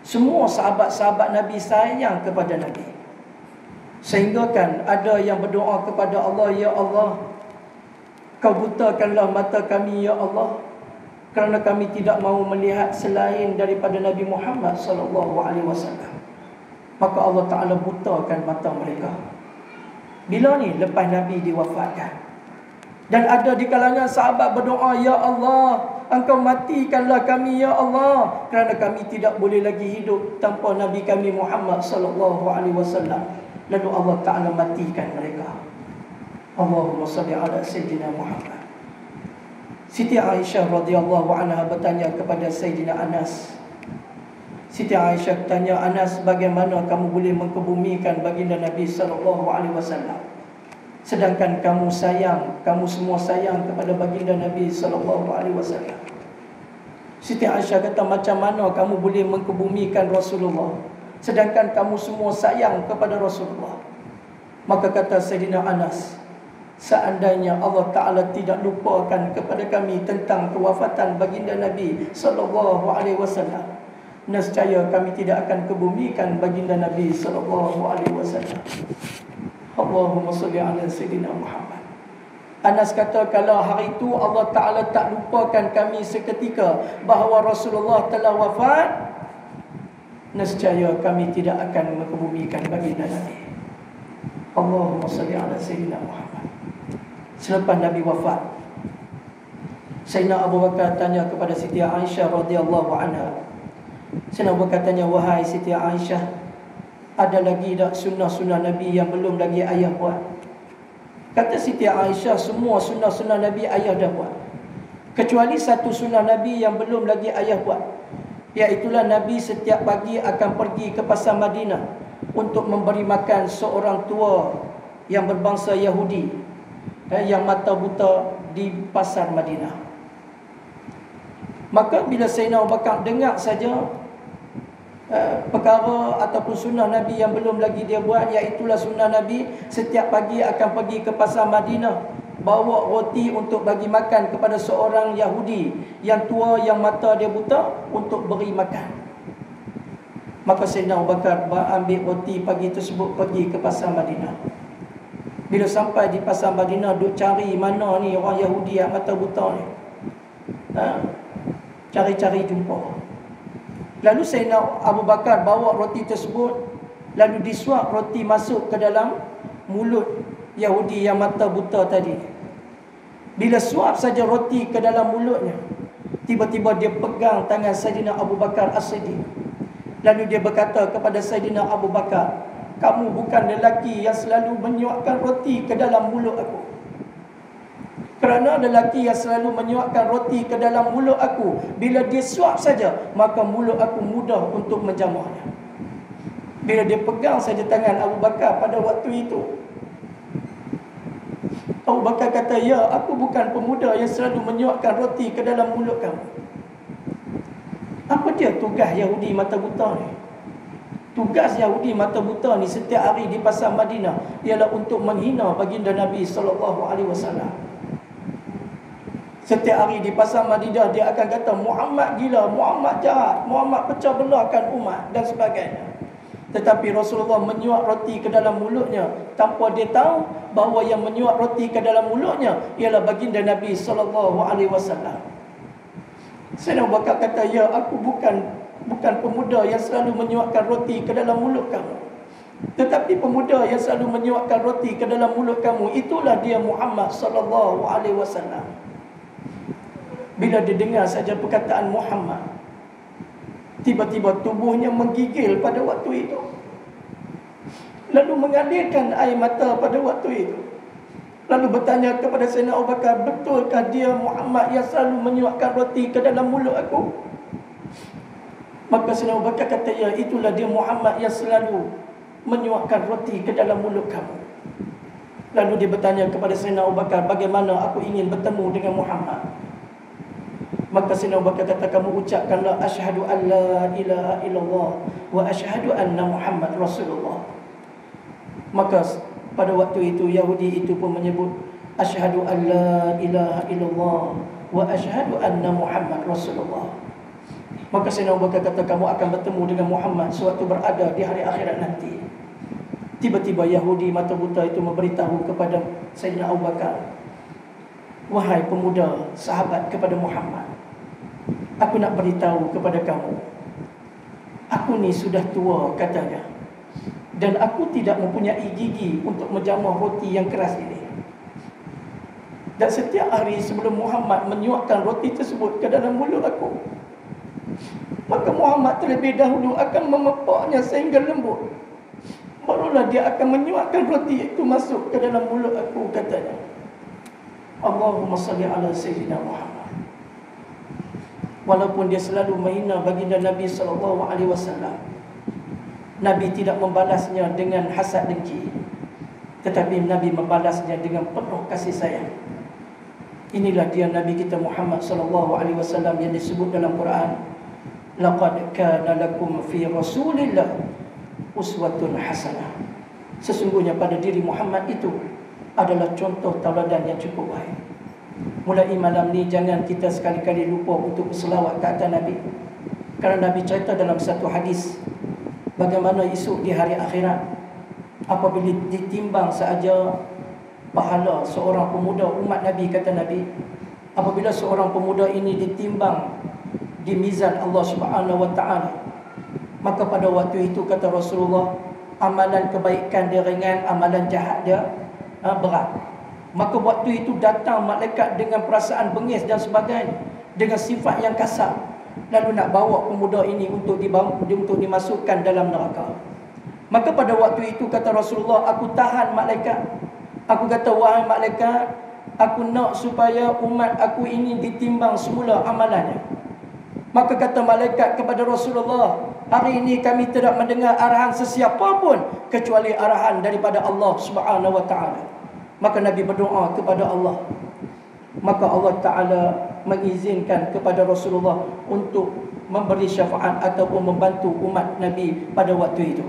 semua sahabat-sahabat Nabi sayang kepada Nabi. Sehingga kan ada yang berdoa kepada Allah, ya Allah, Kau butakanlah mata kami ya Allah, kerana kami tidak mahu melihat selain daripada Nabi Muhammad SAW. Maka Allah Ta'ala butakan mata mereka. Bila ni? Lepas Nabi diwafatkan. Dan ada di kalangan sahabat berdoa, ya Allah, Engkau matikanlah kami ya Allah, kerana kami tidak boleh lagi hidup tanpa Nabi kami Muhammad SAW. Lalu Allah Ta'ala matikan mereka. Allahumma salli ala Sayyidina Muhammad. Siti Aisyah radhiyallahu anha bertanya kepada Sayyidina Anas. Siti Aisyah tanya, Anas, bagaimana kamu boleh mengkebumikan baginda Nabi SAW? sedangkan kamu semua sayang kepada baginda Nabi sallallahu alaihi wasallam. Siti Aisyah kata, macam mana kamu boleh mengkebumikan Rasulullah sedangkan kamu semua sayang kepada Rasulullah? Maka kata Sayyidina Anas, seandainya Allah Ta'ala tidak lupakan kepada kami tentang kewafatan baginda Nabi sallallahu alaihi wasallam, nescaya kami tidak akan kebumikan baginda Nabi sallallahu alaihi wasallam. Allahumma salli ala Sayyidina Muhammad. Anas kata, kalau hari itu Allah Ta'ala tak lupakan kami seketika bahawa Rasulullah telah wafat, nescaya kami tidak akan mengebumikan baginda Nabi. Allahumma salli ala Sayyidina Muhammad. Selepas Nabi wafat, Sayyidina Abu Bakar tanya kepada Siti Aisyah radhiyallahu anha. Sayyidina Abu Bakar tanya, wahai Siti Aisyah, ada lagi tak sunnah-sunnah Nabi yang belum lagi ayah buat? Kata Siti Aisyah, semua sunnah-sunnah Nabi ayah dah buat, kecuali satu sunnah Nabi yang belum lagi ayah buat, iaitulah Nabi setiap pagi akan pergi ke pasar Madinah untuk memberi makan seorang tua yang berbangsa Yahudi yang mata buta di pasar Madinah. Maka bila Sayyidina Abu Bakar dengar saja perkara ataupun sunnah Nabi yang belum lagi dia buat, iaitulah sunnah Nabi setiap pagi akan pergi ke pasar Madinah, bawa roti untuk bagi makan kepada seorang Yahudi yang tua yang mata dia buta untuk beri makan. Maka Sayyidina Abu Bakar ambil roti pagi tersebut pergi ke pasar Madinah. Bila sampai di pasar Madinah, duk cari mana ni orang Yahudi yang mata buta ni, cari-cari jumpa. Lalu Sayyidina Abu Bakar bawa roti tersebut, lalu disuap roti masuk ke dalam mulut Yahudi yang mata buta tadi. Bila suap saja roti ke dalam mulutnya, tiba-tiba dia pegang tangan Sayyidina Abu Bakar As-Siddiq. Lalu dia berkata kepada Sayyidina Abu Bakar, kamu bukan lelaki yang selalu menyuapkan roti ke dalam mulut aku. Kerana lelaki yang selalu menyuapkan roti ke dalam mulut aku, bila dia suap saja, maka mulut aku mudah untuk menjamahnya. Bila dia pegang saja tangan Abu Bakar pada waktu itu, Abu Bakar kata, ya, aku bukan pemuda yang selalu menyuapkan roti ke dalam mulut kamu. Apa dia tugas Yahudi mata buta ni? Tugas Yahudi mata buta ni setiap hari di pasar Madinah ialah untuk menghina baginda Nabi SAW. Setiap hari di pasar Madinah dia akan kata, Muhammad gila, Muhammad jahat, Muhammad pecah belahkan umat dan sebagainya. Tetapi Rasulullah menyuap roti ke dalam mulutnya tanpa dia tahu bahawa yang menyuap roti ke dalam mulutnya ialah baginda Nabi SAW. Sayyidina Abu Bakar kata, ya, aku bukan pemuda yang selalu menyuapkan roti ke dalam mulut kamu. Tetapi pemuda yang selalu menyuapkan roti ke dalam mulut kamu, itulah dia Muhammad SAW. Bila dia dengar saja perkataan Muhammad, tiba-tiba tubuhnya menggigil pada waktu itu, lalu mengalirkan air mata pada waktu itu. Lalu bertanya kepada Sayyidina Abu Bakar, betulkah dia Muhammad yang selalu menyuapkan roti ke dalam mulut aku? Maka Sayyidina Abu Bakar kata, ya, itulah dia Muhammad yang selalu menyuapkan roti ke dalam mulut kamu. Lalu dia bertanya kepada Sayyidina Abu Bakar, bagaimana aku ingin bertemu dengan Muhammad? Maka Sayyidina Abu Bakar kata, kamu ucapkanlah asyhadu an la ilaha illallah wa asyhadu anna Muhammad Rasulullah. Maka pada waktu itu Yahudi itu pun menyebut asyhadu an la ilaha illallah wa asyhadu anna Muhammad Rasulullah. Maka Sayyidina Abu Bakar kata, kamu akan bertemu dengan Muhammad sewaktu berada di hari akhirat nanti. Tiba-tiba Yahudi mata buta itu memberitahu kepada Sayyidina Abu Bakar, wahai pemuda sahabat kepada Muhammad, aku nak beritahu kepada kamu, aku ni sudah tua katanya, dan aku tidak mempunyai gigi untuk menjamah roti yang keras ini. Dan setiap hari sebelum Muhammad menyuapkan roti tersebut ke dalam mulut aku, maka Muhammad terlebih dahulu akan memepaknya sehingga lembut, barulah dia akan menyuapkan roti itu masuk ke dalam mulut aku katanya. Allahumma salli ala Sayyidina Muhammad. Walaupun dia selalu menghina baginda Nabi SAW, Nabi tidak membalasnya dengan hasad dengki, Tetapi Nabi membalasnya dengan penuh kasih sayang. Inilah dia Nabi kita Muhammad sallallahu alaihi wasallam yang disebut dalam Quran, laqad kana lakum fi Rasulillah uswatun hasanah. Sesungguhnya pada diri Muhammad itu adalah contoh tauladan yang cukup baik. Mulai malam ni jangan kita sekali-kali lupa untuk berselawat ke atas Nabi. Kerana Nabi cerita dalam satu hadis bagaimana esok di hari akhirat apabila ditimbang sahaja pahala seorang pemuda umat Nabi, kata Nabi, apabila seorang pemuda ini ditimbang di mizan Allah Subhanahu wa taala, maka pada waktu itu kata Rasulullah, amalan kebaikan dia ringan, amalan jahat dia berat. Maka waktu itu datang malaikat dengan perasaan bengis dan sebagainya, dengan sifat yang kasar, lalu nak bawa pemuda ini untuk dimasukkan dalam neraka. Maka pada waktu itu kata Rasulullah, aku tahan malaikat. Aku kata, wahai malaikat, aku nak supaya umat aku ini ditimbang semula amalannya. Maka kata malaikat kepada Rasulullah, hari ini kami tidak mendengar arahan sesiapa pun kecuali arahan daripada Allah Subhanahu wa taala. Maka Nabi berdoa kepada Allah. Maka Allah Ta'ala mengizinkan kepada Rasulullah untuk memberi syafaat ataupun membantu umat Nabi pada waktu itu.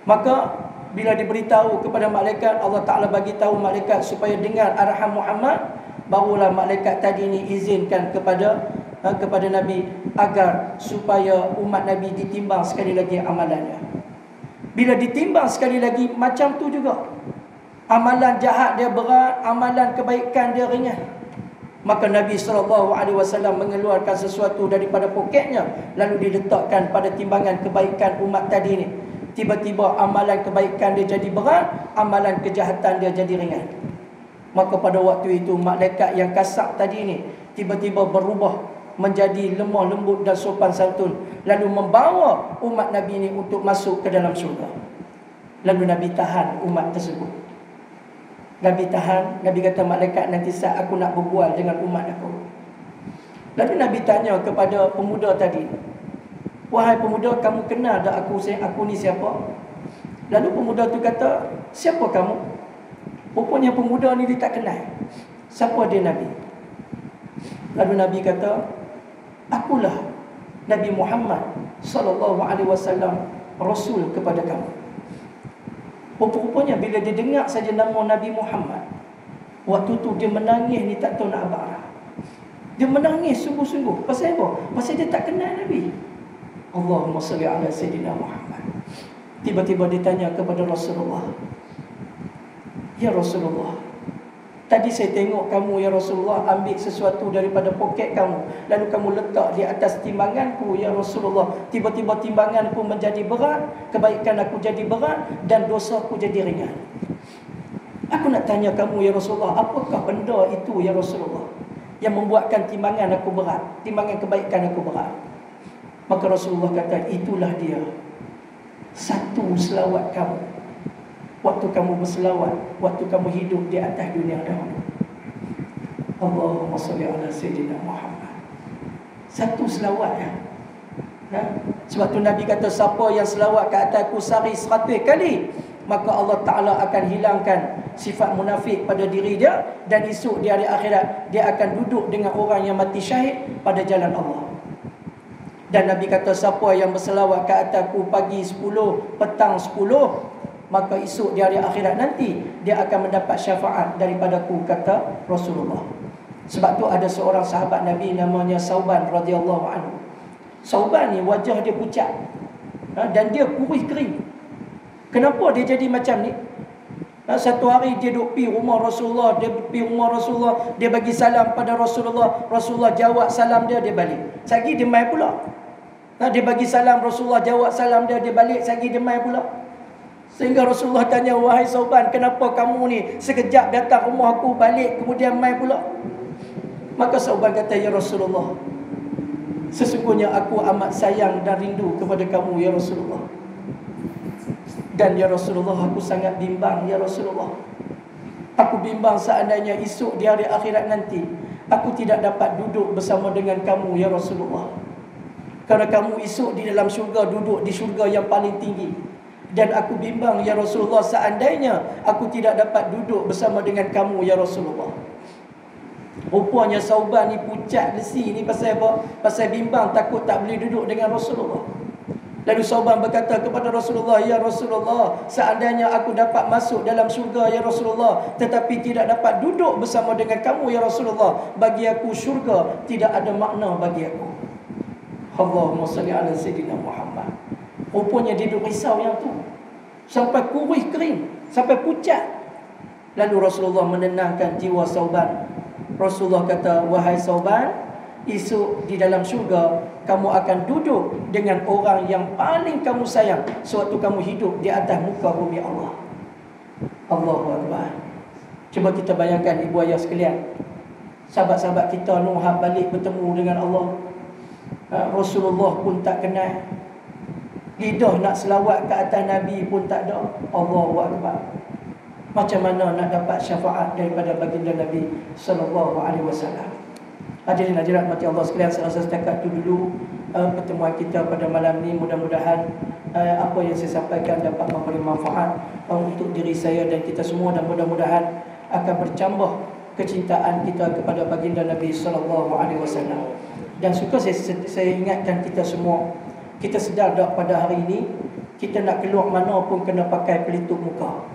Maka bila diberitahu kepada malaikat, Allah Ta'ala bagi tahu malaikat supaya dengar arahan Muhammad, barulah malaikat tadi ini izinkan kepada Nabi agar supaya umat Nabi ditimbang sekali lagi amalannya. Bila ditimbang sekali lagi, macam tu juga, amalan jahat dia berat, amalan kebaikan dia ringan. Maka Nabi SAW mengeluarkan sesuatu daripada poketnya, lalu diletakkan pada timbangan kebaikan umat tadi ni. Tiba-tiba amalan kebaikan dia jadi berat, amalan kejahatan dia jadi ringan. Maka pada waktu itu malaikat yang kasar tadi ni tiba-tiba berubah menjadi lemah lembut dan sopan santun, lalu membawa umat Nabi ini untuk masuk ke dalam syurga. Lalu Nabi tahan umat tersebut. Nabi tahan. Nabi kata, malaikat, nanti saat aku nak berbual dengan umat aku. Lalu Nabi tanya kepada pemuda tadi, wahai pemuda, kamu kenal tak aku ni siapa? Lalu pemuda tu kata, siapa kamu? Rupanya pemuda ni dia tak kenal siapa dia Nabi. Lalu Nabi kata, akulah Nabi Muhammad sallallahu alaihi wasallam, rasul kepada kamu. Rupanya bila dia dengar saja nama Nabi Muhammad, waktu tu dia menangis ni tak tahu nak apa arah. Dia menangis sungguh-sungguh. Pasal apa? Pasal dia tak kenal Nabi. Allahumma salli ala Sayyidina Muhammad. Tiba-tiba ditanya kepada Rasulullah, ya Rasulullah, tadi saya tengok kamu ya Rasulullah ambil sesuatu daripada poket kamu, lalu kamu letak di atas timbanganku ya Rasulullah. Tiba-tiba timbanganku menjadi berat, kebaikan aku jadi berat dan dosaku jadi ringan. Aku nak tanya kamu ya Rasulullah, apakah benda itu ya Rasulullah yang membuatkan timbangan aku berat, timbangan kebaikan aku berat? Maka Rasulullah kata, itulah dia, satu selawat kamu waktu kamu berselawat, waktu kamu hidup di atas dunia dahulu. Allahumma salli ala Sayyidina Muhammad. Satu selawat ya. Sebab tu Nabi kata, siapa yang selawat ke atasku sehari 100 kali, maka Allah Ta'ala akan hilangkan sifat munafik pada diri dia, dan esok di hari akhirat dia akan duduk dengan orang yang mati syahid pada jalan Allah. Dan Nabi kata, siapa yang berselawat ke atasku pagi 10, petang 10, maka esok di hari akhirat nanti dia akan mendapat syafaat daripadaku, kata Rasulullah. Sebab tu ada seorang sahabat Nabi namanya Sauban radhiyallahu anhu. Sauban ni wajah dia pucat, dan dia kurus kering. Kenapa dia jadi macam ni? Satu hari dia duduk pergi rumah Rasulullah, dia bagi salam pada Rasulullah. Rasulullah jawab salam dia balik. Sagi dia mai pula. Dia bagi salam, Rasulullah jawab salam dia balik. Sagi dia mai pula. Sehingga Rasulullah tanya, wahai Sauban, kenapa kamu ni sekejap datang rumah aku, balik kemudian mai pula? Maka Sauban kata, ya Rasulullah, sesungguhnya aku amat sayang dan rindu kepada kamu ya Rasulullah. Dan ya Rasulullah, aku sangat bimbang ya Rasulullah. Aku bimbang seandainya esok di hari akhirat nanti aku tidak dapat duduk bersama dengan kamu ya Rasulullah. Kerana kamu esok di dalam syurga duduk di syurga yang paling tinggi, Dan aku bimbang ya Rasulullah, seandainya aku tidak dapat duduk bersama dengan kamu ya Rasulullah. Rupanya Sauban ni pucat lesi ni pasal apa? Pasal bimbang, takut tak boleh duduk dengan Rasulullah. Lalu Sauban berkata kepada Rasulullah, ya Rasulullah, seandainya aku dapat masuk dalam syurga ya Rasulullah, tetapi tidak dapat duduk bersama dengan kamu ya Rasulullah, bagi aku syurga tidak ada makna bagi aku. Allahumma salli ala Sayyidina Muhammad. Rupanya dia duduk risau yang tu sampai kurih kering, sampai pucat. Lalu Rasulullah menenangkan jiwa Sauban. Rasulullah kata, wahai Sauban, esok di dalam syurga kamu akan duduk dengan orang yang paling kamu sayang sewaktu kamu hidup di atas muka bumi Allah. Allahu Akbar. Cuba kita bayangkan ibu ayah sekalian, sahabat-sahabat kita Nuh balik bertemu dengan Allah. Rasulullah pun tak kenal. Lidah nak selawat ke atas Nabi pun tak ada. Allahu Akbar. Macam mana nak dapat syafaat daripada baginda Nabi sallallahu alaihi wasallam? Hadirin hadirat mati Allah sekalian, saya rasa setakat itu dulu pertemuan kita pada malam ni. Mudah-mudahan apa yang saya sampaikan dapat memberi manfaat untuk diri saya dan kita semua, dan mudah-mudahan akan bercambah kecintaan kita kepada baginda Nabi sallallahu alaihi wasallam. Dan suka saya ingatkan kita semua, kita sedar tak pada hari ini kita nak keluar mana pun kena pakai pelitup muka.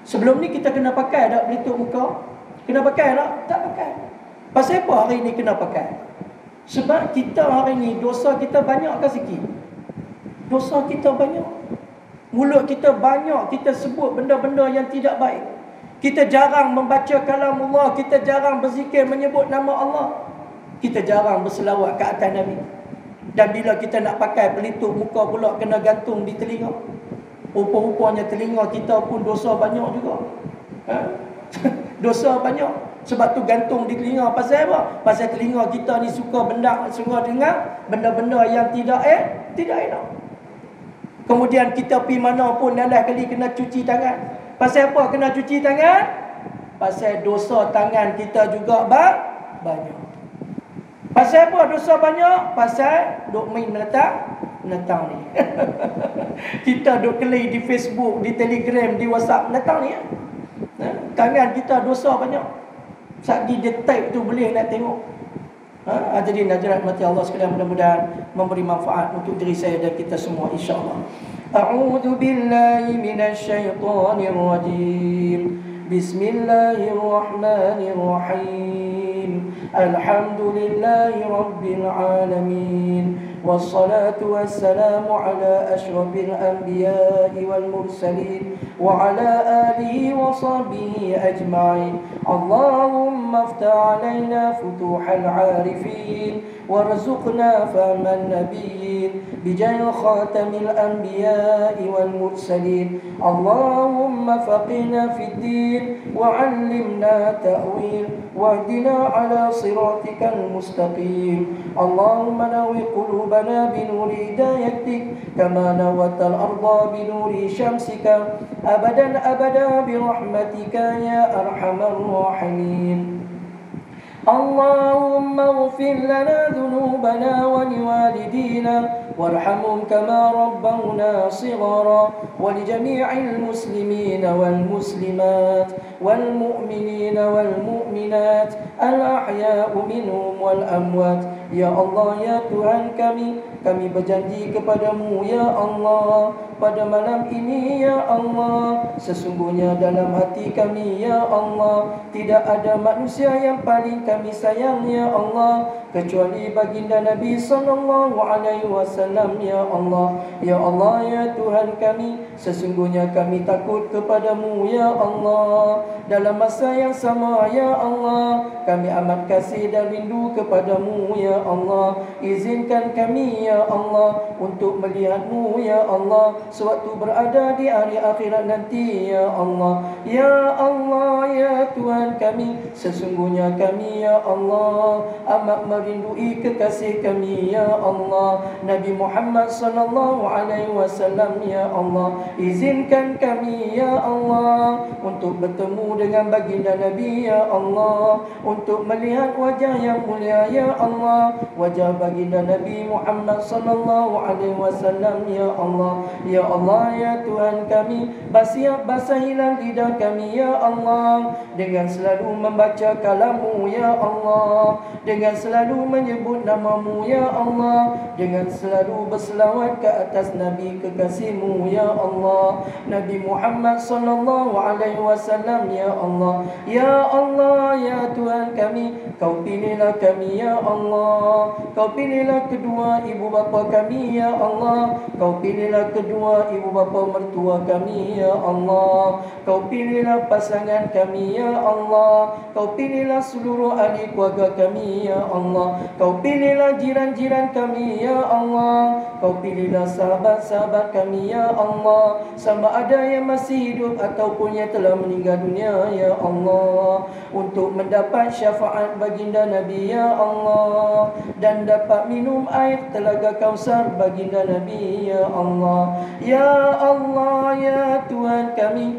Sebelum ni kita kena pakai tak pelitup muka? Kena pakai tak? Tak pakai. Pasal apa hari ni kena pakai? Sebab kita hari ni dosa kita banyak ke sikit? Dosa kita banyak. Mulut kita banyak kita sebut benda-benda yang tidak baik. Kita jarang membaca kalam Allah, kita jarang berzikir menyebut nama Allah. Kita jarang berselawat ke atas Nabi. Dan bila kita nak pakai pelitup muka pula kena gantung di telinga. Rupa-rupanya telinga kita pun dosa banyak juga. Dosa banyak. Sebab tu gantung di telinga. Pasal apa? Pasal telinga kita ni suka dengar benda-benda yang tidak elok. Kemudian kita pergi mana pun lalas kali kena cuci tangan. Pasal apa kena cuci tangan? Pasal dosa tangan kita juga banyak. Pasal apa dosa banyak? Pasal duk main menetang ni. Kita duk kelai di Facebook, di Telegram, di WhatsApp menetang ni. Tangan kita dosa banyak. Sagi dia type tu boleh nak tengok. Jadi hadirat mati Allah sekalian, mudah-mudahan memberi manfaat untuk diri saya dan kita semua insya-Allah. A'udzu billahi minasyaitonir rajim. Bismillahirrahmanirrahim. Alhamdulillahi rabbil alamin. والصلاة والسلام على أشرف الأنبياء والمرسلين وعلى آله وصحبه أجمعين. اللهم افتح علينا فتوح العارفين وارزقنا فهم النبيين بجاه خاتم الأنبياء والمرسلين. اللهم فقنا في الدين وعلمنا تأويل واهدنا على صراطك المستقيم. اللهم نوّر قلوبنا بنور هدايتك كما نورت الأرض بنور شمسك أبدا أبدا برحمتك يا أرحم الراحمين. اللهم اغفر لنا ذنوبنا ولوالدينا وارحمهم كما ربونا صغارا ولجميع المسلمين والمسلمات والمؤمنين والمؤمنات الأحياء منهم والأموات. Ya Allah, ya Tuhan kami berjanji kepadamu ya Allah, pada malam ini ya Allah, sesungguhnya dalam hati kami ya Allah tidak ada manusia yang paling kami sayang ya Allah kecuali baginda Nabi sallallahu alaihi wasallam ya Allah. Ya Allah, ya Tuhan kami, sesungguhnya kami takut kepadamu ya Allah. Dalam masa yang sama ya Allah, kami amat kasih dan rindu kepadamu ya Allah. Izinkan kami ya Allah untuk melihatmu ya Allah sewaktu berada di hari akhirat nanti ya Allah. Ya Allah, ya Tuhan kami, sesungguhnya kami ya Allah amat merindui kekasih kami ya Allah Nabi Muhammad sallallahu alaihi wasallam ya Allah. Izinkan kami ya Allah untuk bertemu dengan baginda Nabi ya Allah, untuk melihat wajah yang mulia ya Allah, wajah baginda Nabi Muhammad sallallahu alaihi wasallam. Ya Allah, ya Allah, ya Tuhan kami, basahilah lidah kami ya Allah dengan selalu membaca kalam-Mu ya Allah, dengan selalu menyebut nama-Mu ya Allah, dengan selalu berselawat ke atas Nabi kekasih-Mu ya Allah, Nabi Muhammad sallallahu alaihi wasallam. Ya Allah, ya Allah, ya Tuhan kami, Kau pilihlah kami ya Allah, Kau pilihlah kedua ibu bapa kami ya Allah, Kau pilihlah kedua ibu bapa mertua kami ya Allah, Kau pilihlah pasangan kami ya Allah, Kau pilihlah seluruh ahli keluarga kami ya Allah, Kau pilihlah jiran-jiran kami ya Allah, Kau pilihlah sahabat-sahabat kami ya Allah, sama ada yang masih hidup ataupun yang telah meninggal dunia ya Allah, untuk mendapat syafaat baginda Nabi ya Allah, dan dapat minum air telaga Kausar baginda Nabi ya Allah. Ya Allah, ya Tuhan kami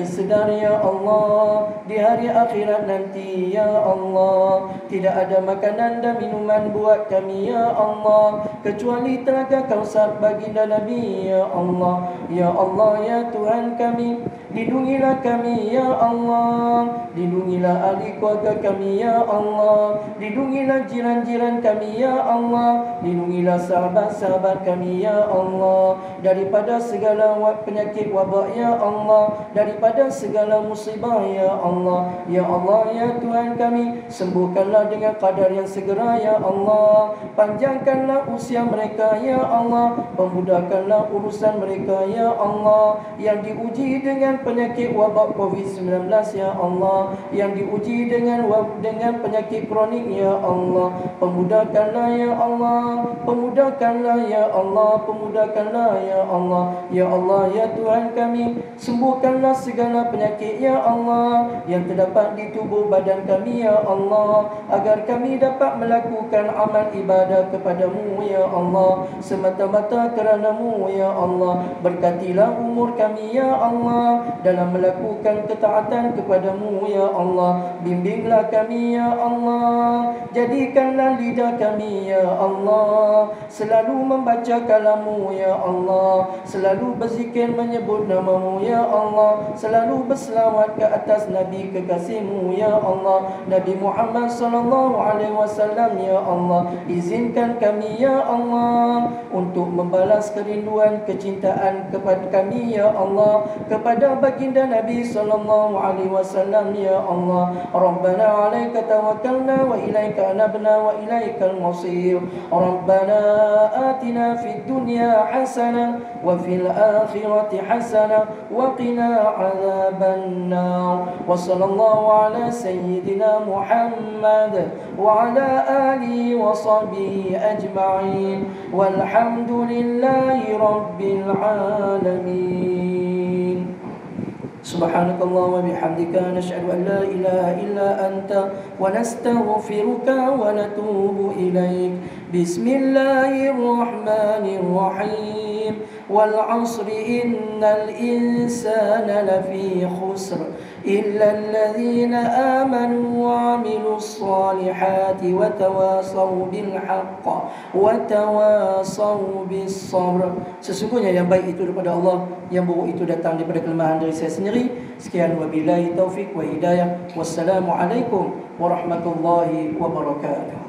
sedar ya Allah, di hari akhirat nanti ya Allah, tidak ada makanan dan minuman buat kami ya Allah, kecuali telaga Kausar baginda Nabi ya Allah. Ya Allah, ya Tuhan kami, lindungilah kami ya Allah, lindungilah ahli keluarga kami ya Allah, lindungilah jiran-jiran kami ya Allah, lindungilah sahabat-sahabat kami ya Allah, daripada segala penyakit wabak ya Allah, daripada segala musibah ya Allah. Ya Allah, ya Tuhan kami, sembuhkanlah dengan qadar yang segera ya Allah, panjangkanlah usia mereka ya Allah, pemudahkanlah urusan mereka ya Allah, yang diuji dengan penyakit wabak COVID-19 ya Allah, yang diuji dengan penyakit kronik ya Allah, pemudahkanlah ya Allah, pemudahkanlah ya Allah, pemudahkanlah ya Allah. Ya Allah, ya Tuhan kami, sembuhkanlah segala penyakit ya Allah yang terdapat di tubuh badan kami ya Allah, agar kami dapat melakukan amal ibadah kepadamu ya Allah, semata-mata kerana-Mu ya Allah. Berkatilah umur kami ya Allah dalam melakukan ketaatan kepadamu ya Allah, bimbinglah kami ya Allah, jadikanlah lidah kami ya Allah selalu membaca kalam-Mu ya Allah, selalu berzikir menyebut nama-Mu ya Allah, selalu berselawat ke atas Nabi kekasih-Mu ya Allah, Nabi Muhammad sallallahu alaihi wasallam ya Allah. Izinkan kami ya Allah untuk membalas kerinduan kecintaan kepada kami ya Allah kepada baginda Nabi sallallahu alaihi wasallam ya Allah. Rabbana 'alaika tawakkalna wa ilaika anabna wa ilaikal masir. Rabbana atina fid dunya hasanah wa fil akhirati hasanah wa qina 'adzaban nar. Wa sallallahu ala sayyidina Muhammad wa ala alihi wa sahbihi ajma'in. Walhamdulillahi rabbil alamin. Subhanakallah wa bihamdika nashhadu an la ilaha illa anta wa nastaghfiruka wa natubu ilaik. Bismillahirrahmanirrahim. Wal 'asri innal insana lafi khusr illa alladhina amanu wa 'amilus solihati wa tawasaw bil haqq wa tawasaw bis sabr. Sesungguhnya yang baik itu daripada Allah, yang buruk itu datang daripada kelemahan dari saya sendiri. Sekian, wabillahi taufik wa hidayah. Wassalamualaikum warahmatullahi wabarakatuh.